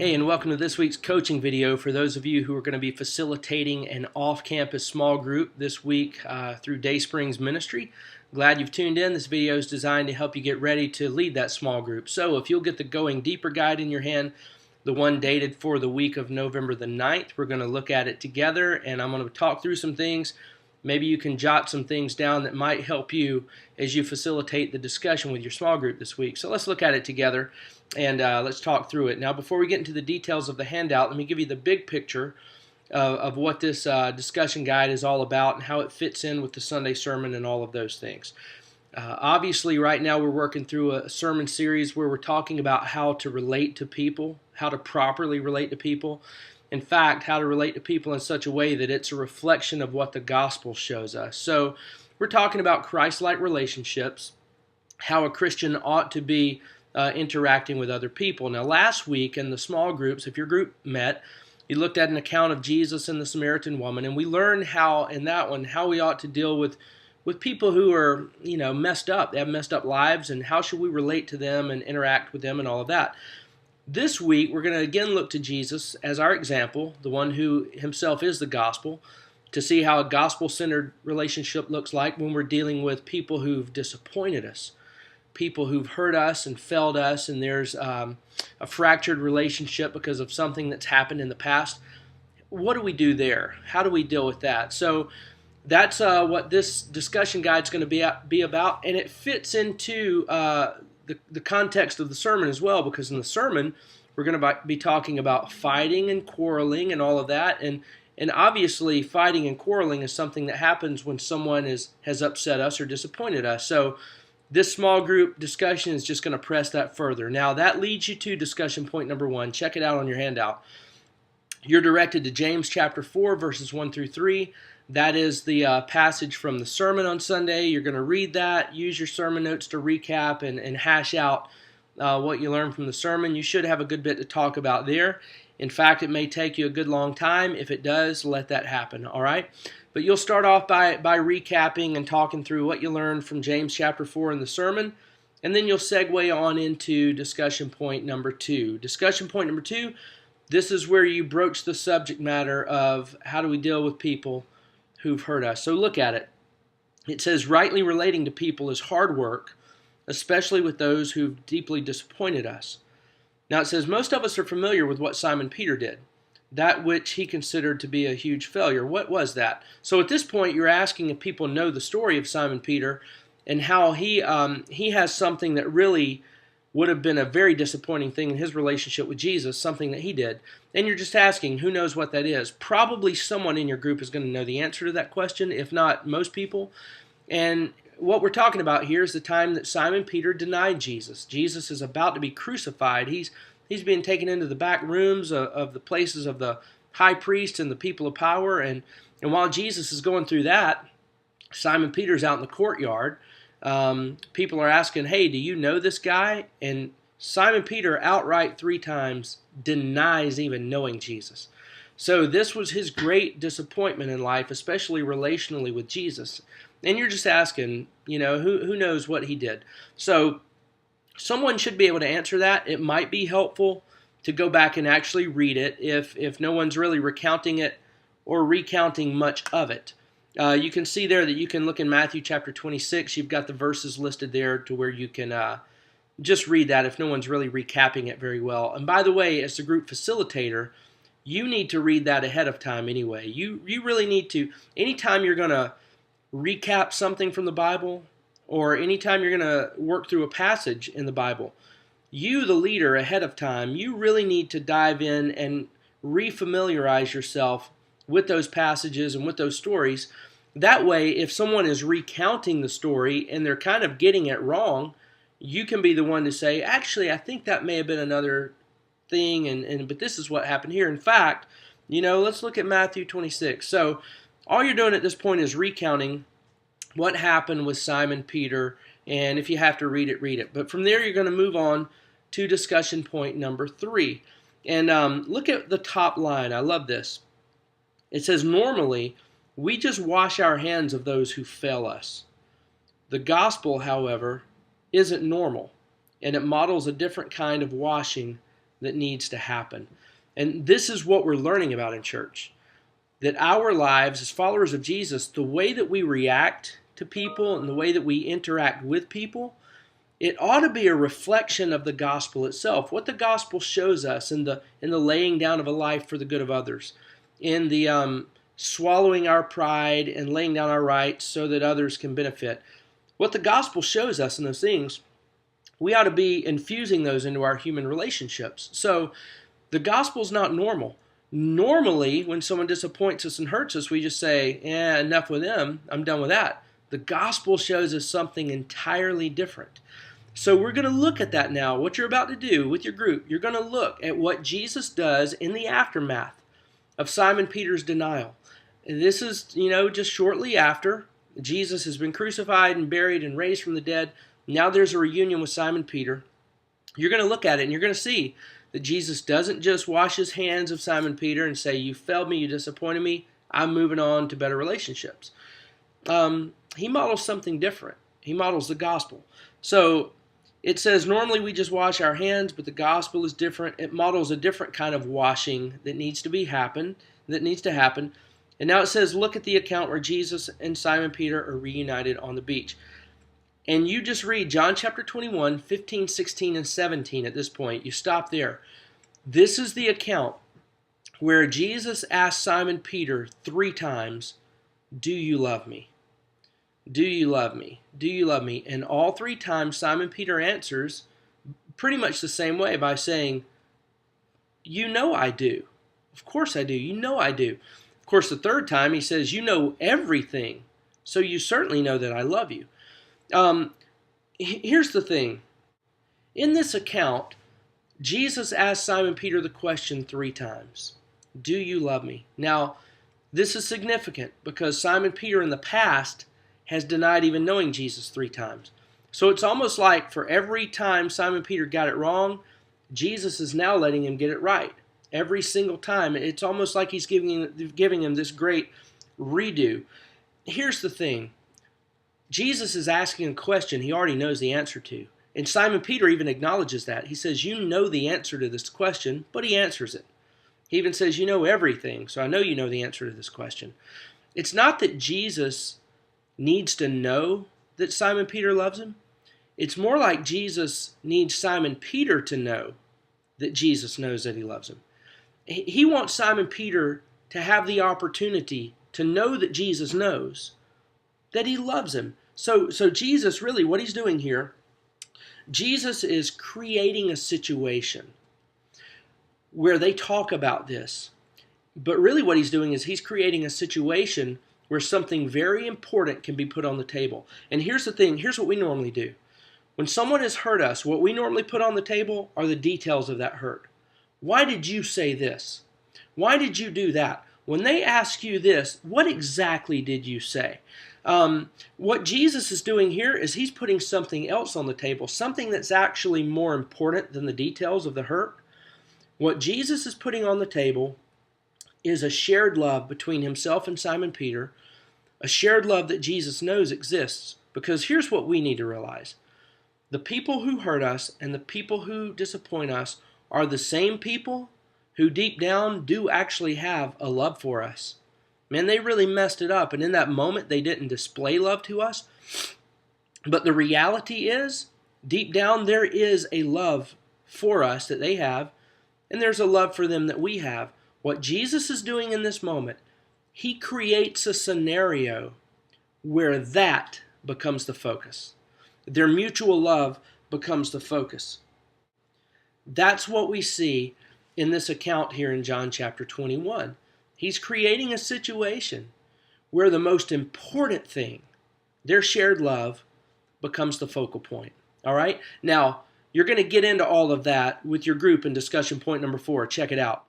Hey, and welcome to this week's coaching video for those of you who are going to be facilitating an off-campus small group this week through Daysprings Ministry. Glad you've tuned in. This video is designed to help you get ready to lead that small group. So if you'll get the Going Deeper guide in your hand, the one dated for the week of November the 9th, we're going to look at it together, and I'm going to talk through some things. Maybe you can jot some things down that might help you as you facilitate the discussion with your small group this week. So let's look at it together and let's talk through it. Now, before we get into the details of the handout, let me give you the big picture of what this discussion guide is all about and how it fits in with the Sunday sermon and all of those things. Obviously, right now we're working through a sermon series where we're talking about how to relate to people, how to properly relate to people. In fact, how to relate to people in such a way that it's a reflection of what the gospel shows us. So we're talking about Christ-like relationships, how a Christian ought to be interacting with other people. Now, last week in the small groups, if your group met, you looked at an account of Jesus and the Samaritan woman, and we learned how, in that one, how we ought to deal with people who are, messed up. They have messed up lives, and how should we relate to them and interact with them and all of that. This week, we're going to again look to Jesus as our example, the one who himself is the gospel, to see how a gospel-centered relationship looks like when we're dealing with people who've disappointed us, people who've hurt us and failed us, and there's a fractured relationship because of something that's happened in the past. What do we do there? How do we deal with that? So that's what this discussion guide is going to be about, and it fits into the context of the sermon as well, because in the sermon we're going to be talking about fighting and quarreling and all of that, and obviously fighting and quarreling is something that happens when someone has upset us or disappointed us. So this small group discussion is just going to press that further. Now that leads you to discussion point number 1. Check it out on your handout. You're directed to James chapter 4 verses 1 through 3. That is the passage from the sermon on Sunday. You're going to read that, use your sermon notes to recap and hash out what you learned from the sermon. You should have a good bit to talk about there. In fact, it may take you a good long time. If it does, let that happen, all right? But you'll start off by recapping and talking through what you learned from James chapter 4 in the sermon, and then you'll segue on into discussion point number 2. Discussion point number 2, this is where you broach the subject matter of how do we deal with people who've hurt us. So look at it. It says, rightly relating to people is hard work, especially with those who've deeply disappointed us. Now it says, most of us are familiar with what Simon Peter did, that which he considered to be a huge failure. What was that? So at this point, you're asking if people know the story of Simon Peter and how he has something that really would have been a very disappointing thing in his relationship with Jesus, something that he did. And you're just asking, who knows what that is? Probably someone in your group is going to know the answer to that question, if not most people. And what we're talking about here is the time that Simon Peter denied Jesus. Jesus is about to be crucified. He's being taken into the back rooms of the places of the high priest and the people of power. And while Jesus is going through that, Simon Peter's out in the courtyard. People are asking, hey, do you know this guy? And Simon Peter outright 3 times denies even knowing Jesus. So this was his great disappointment in life, especially relationally with Jesus. And you're just asking, who knows what he did? So someone should be able to answer that. It might be helpful to go back and actually read it if no one's really recounting it or recounting much of it. You can see there that you can look in Matthew chapter 26. You've got the verses listed there to where you can just read that if no one's really recapping it very well. And by the way, as the group facilitator, you need to read that ahead of time anyway. You really need to. Anytime you're going to recap something from the Bible, or anytime you're going to work through a passage in the Bible, you, the leader, ahead of time, you really need to dive in and refamiliarize yourself with those passages and with those stories. That way, if someone is recounting the story and they're kind of getting it wrong, you can be the one to say, actually, I think that may have been another thing, but this is what happened here. In fact, let's look at Matthew 26. So all you're doing at this point is recounting what happened with Simon Peter, and if you have to read it, read it. But from there, you're going to move on to discussion point number 3. And look at the top line. I love this. It says, normally, we just wash our hands of those who fail us. The gospel, however, isn't normal, and it models a different kind of washing that needs to happen. And this is what we're learning about in church. That our lives as followers of Jesus, the way that we react to people and the way that we interact with people, it ought to be a reflection of the gospel itself. What the gospel shows us in the laying down of a life for the good of others, in the swallowing our pride and laying down our rights so that others can benefit. What the gospel shows us in those things, we ought to be infusing those into our human relationships. So the gospel's not normal. Normally, when someone disappoints us and hurts us, we just say, enough with them, I'm done with that. The gospel shows us something entirely different. So we're going to look at that now. What you're about to do with your group, you're going to look at what Jesus does in the aftermath of Simon Peter's denial. And this is, just shortly after Jesus has been crucified and buried and raised from the dead. Now there's a reunion with Simon Peter. You're going to look at it and you're going to see that Jesus doesn't just wash his hands of Simon Peter and say, you failed me, you disappointed me, I'm moving on to better relationships. He models something different. He models the gospel. So it says normally we just wash our hands, but the gospel is different. It models a different kind of washing that needs to happen. And now it says, look at the account where Jesus and Simon Peter are reunited on the beach. And you just read John chapter 21, 15, 16, and 17 at this point. You stop there. This is the account where Jesus asked Simon Peter 3 times, do you love me? Do you love me? Do you love me? And all 3 times Simon Peter answers pretty much the same way by saying, you know I do. Of course I do. You know I do. Of course, the 3rd time he says, you know everything. So you certainly know that I love you. Here's the thing. In this account, Jesus asked Simon Peter the question 3 times. Do you love me? Now, this is significant because Simon Peter in the past has denied even knowing Jesus 3 times. So it's almost like for every time Simon Peter got it wrong, Jesus is now letting him get it right. Every single time. It's almost like he's giving him this great redo. Here's the thing. Jesus is asking a question he already knows the answer to. And Simon Peter even acknowledges that. He says, you know the answer to this question, but he answers it. He even says, you know everything, so I know you know the answer to this question. It's not that Jesus needs to know that Simon Peter loves him. It's more like Jesus needs Simon Peter to know that Jesus knows that he loves him. He wants Simon Peter to have the opportunity to know that Jesus knows that he loves him. So Jesus, really, what he's doing here, Jesus is creating a situation where they talk about this. But really what he's doing is he's creating a situation where something very important can be put on the table. And here's the thing, here's what we normally do. When someone has hurt us, what we normally put on the table are the details of that hurt. Why did you say this? Why did you do that? When they ask you this, what exactly did you say? What Jesus is doing here is he's putting something else on the table, something that's actually more important than the details of the hurt. What Jesus is putting on the table is a shared love between himself and Simon Peter, a shared love that Jesus knows exists. Because here's what we need to realize. The people who hurt us and the people who disappoint us are the same people who deep down do actually have a love for us. Man, they really messed it up, and in that moment they didn't display love to us. But the reality is, deep down there is a love for us that they have, and there's a love for them that we have. What Jesus is doing in this moment, he creates a scenario where that becomes the focus. Their mutual love becomes the focus. That's what we see in this account here in John chapter 21. He's creating a situation where the most important thing, their shared love, becomes the focal point. All right? Now, you're going to get into all of that with your group in discussion point number 4. Check it out.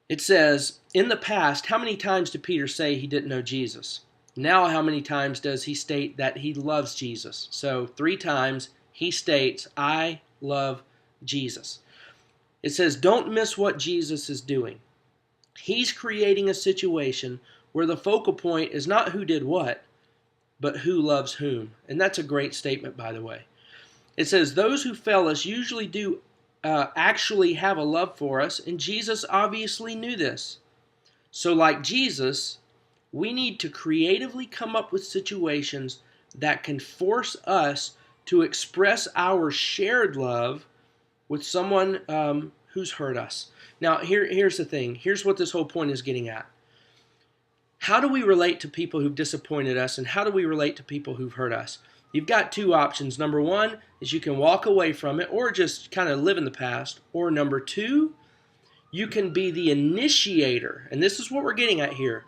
It says, in the past, how many times did Peter say he didn't know Jesus? Now, how many times does he state that he loves Jesus? So 3 times he states, I love Jesus. It says, don't miss what Jesus is doing. He's creating a situation where the focal point is not who did what, but who loves whom. And that's a great statement, by the way. It says, those who fail us usually do actually have a love for us, and Jesus obviously knew this. So like Jesus, we need to creatively come up with situations that can force us to express our shared love with someone who's hurt us. Now, here's the thing. Here's what this whole point is getting at. How do we relate to people who've disappointed us, and how do we relate to people who've hurt us? You've got two options. Number one is you can walk away from it or just kind of live in the past. Or number two, you can be the initiator. And this is what we're getting at here.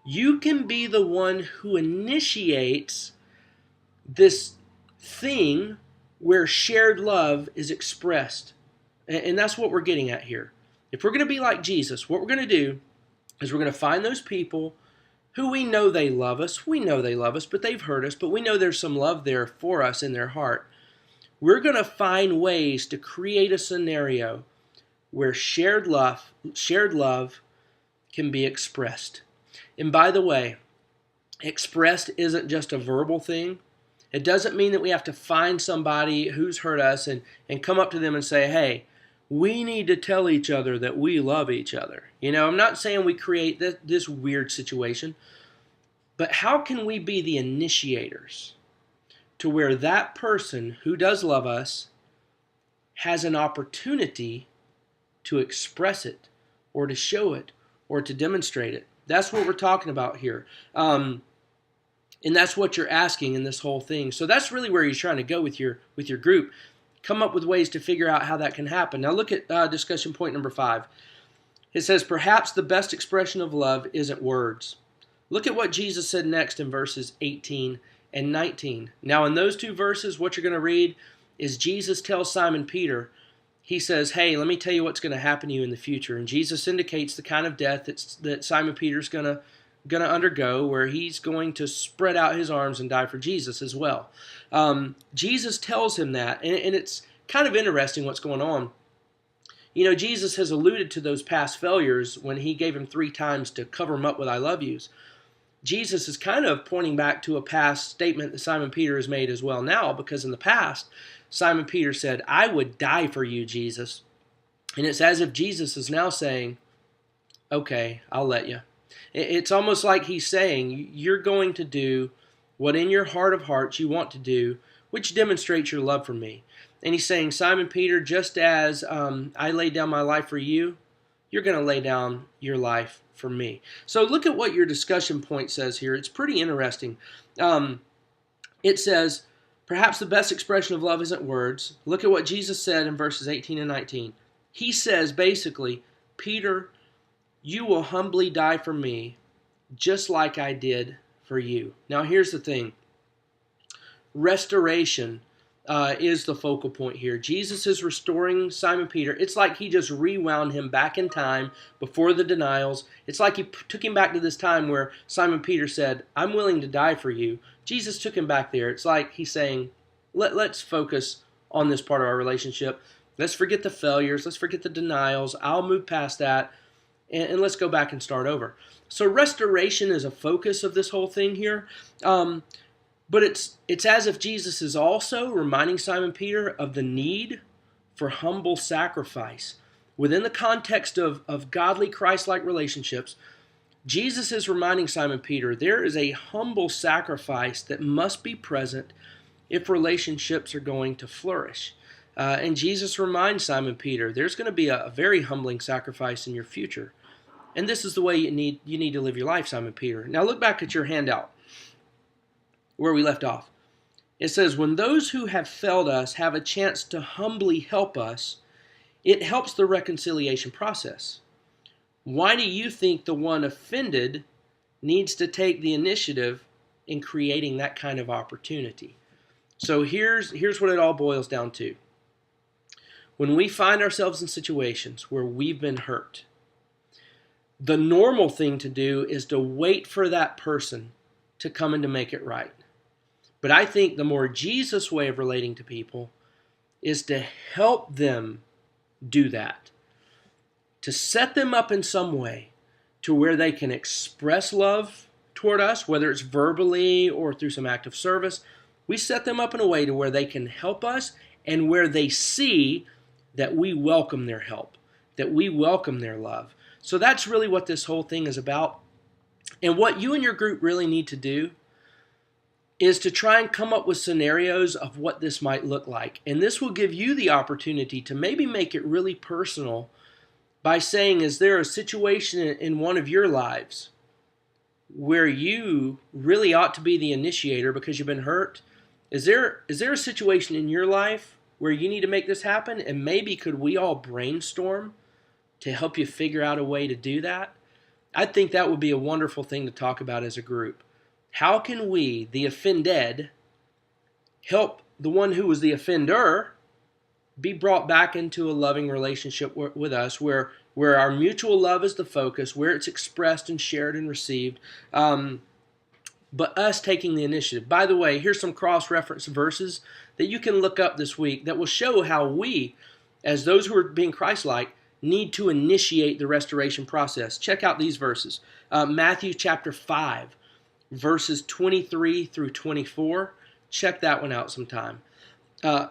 You can be the one who initiates this thing where shared love is expressed. And that's what we're getting at here. If we're going to be like Jesus, what we're going to do is we're going to find those people who we know they love us. We know they love us, but they've hurt us. But we know there's some love there for us in their heart. We're going to find ways to create a scenario where shared love can be expressed. And by the way, expressed isn't just a verbal thing. It doesn't mean that we have to find somebody who's hurt us and come up to them and say, hey, we need to tell each other that we love each other. You know, I'm not saying we create this weird situation, but how can we be the initiators to where that person who does love us has an opportunity to express it or to show it or to demonstrate it? That's what we're talking about here. And that's what you're asking in this whole thing. So that's really where you're trying to go with your group. Come up with ways to figure out how that can happen. Now look at discussion point number 5. It says, perhaps the best expression of love isn't words. Look at what Jesus said next in verses 18 and 19. Now in those two verses, what you're going to read is Jesus tells Simon Peter, he says, hey, let me tell you what's going to happen to you in the future. And Jesus indicates the kind of death that Simon Peter's going to undergo, where he's going to spread out his arms and die for Jesus as well. Jesus tells him that, and it's kind of interesting what's going on. You know, Jesus has alluded to those past failures when he gave him 3 times to cover him up with I love yous. Jesus is kind of pointing back to a past statement that Simon Peter has made as well now, because in the past, Simon Peter said, I would die for you, Jesus. And it's as if Jesus is now saying, okay, I'll let you. It's almost like he's saying, you're going to do what in your heart of hearts you want to do, which demonstrates your love for me. And he's saying, Simon Peter, just as I laid down my life for you, you're going to lay down your life for me. So look at what your discussion point says here. It's pretty interesting. It says, perhaps the best expression of love isn't words. Look at what Jesus said in verses 18 and 19. He says basically, Peter, you will humbly die for me, just like I did for you. Now here's the thing. Restoration is the focal point here. Jesus is restoring Simon Peter. It's like he just rewound him back in time before the denials. It's like he took him back to this time where Simon Peter said, I'm willing to die for you. Jesus took him back there. It's like he's saying, let's focus on this part of our relationship. Let's forget the failures. Let's forget the denials. I'll move past that. And let's go back and start over. So restoration is a focus of this whole thing here. But it's as if Jesus is also reminding Simon Peter of the need for humble sacrifice. Within the context of godly Christ-like relationships, Jesus is reminding Simon Peter there is a humble sacrifice that must be present if relationships are going to flourish. And Jesus reminds Simon Peter there's going to be a very humbling sacrifice in your future. And this is the way you need to live your life, Simon Peter. Now look back at your handout where we left off. It says, when those who have failed us have a chance to humbly help us, it helps the reconciliation process. Why do you think the one offended needs to take the initiative in creating that kind of opportunity? So here's what it all boils down to. When we find ourselves in situations where we've been hurt, the normal thing to do is to wait for that person to come in to make it right. But I think the more Jesus way of relating to people is to help them do that. To set them up in some way to where they can express love toward us, whether it's verbally or through some act of service. We set them up in a way to where they can help us and where they see that we welcome their help, that we welcome their love. So that's really what this whole thing is about. And what you and your group really need to do is to try and come up with scenarios of what this might look like. And this will give you the opportunity to maybe make it really personal by saying, is there a situation in one of your lives where you really ought to be the initiator because you've been hurt? Is there a situation in your life where you need to make this happen? And maybe could we all brainstorm to help you figure out a way to do that? I think that would be a wonderful thing to talk about as a group. How can we, the offended, help the one who was the offender be brought back into a loving relationship with us where our mutual love is the focus, where it's expressed and shared and received, but us taking the initiative. By the way, here's some cross-reference verses that you can look up this week that will show how we, as those who are being Christ-like, need to initiate the restoration process. Check out these verses. Matthew chapter 5, verses 23 through 24. Check that one out sometime.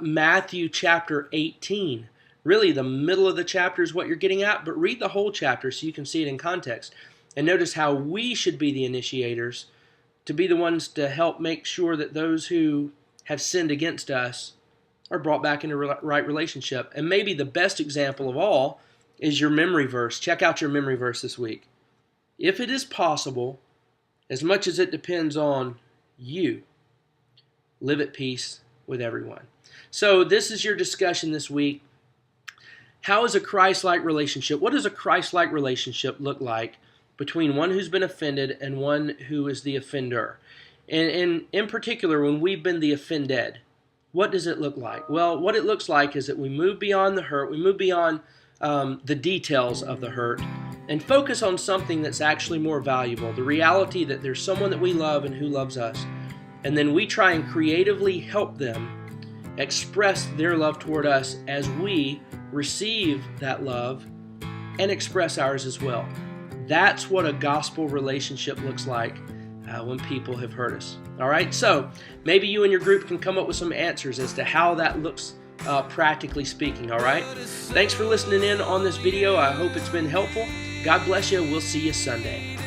Matthew chapter 18. Really, the middle of the chapter is what you're getting at, but read the whole chapter so you can see it in context. And notice how we should be the initiators, to be the ones to help make sure that those who have sinned against us are brought back into right relationship. And maybe the best example of all is your memory verse. Check out your memory verse this week. If it is possible, as much as it depends on you, live at peace with everyone. So this is your discussion this week. How is a Christ-like relationship? What does a Christ-like relationship look like between one who's been offended and one who is the offender? And in particular, when we've been the offended, what does it look like? Well, what it looks like is that we move beyond the hurt, we move beyond the details of the hurt, and focus on something that's actually more valuable, the reality that there's someone that we love and who loves us. And then we try and creatively help them express their love toward us as we receive that love and express ours as well. That's what a gospel relationship looks like when people have hurt us. All right, so maybe you and your group can come up with some answers as to how that looks practically speaking. All right, thanks for listening in on this video. I hope it's been helpful. God bless you. We'll see you Sunday.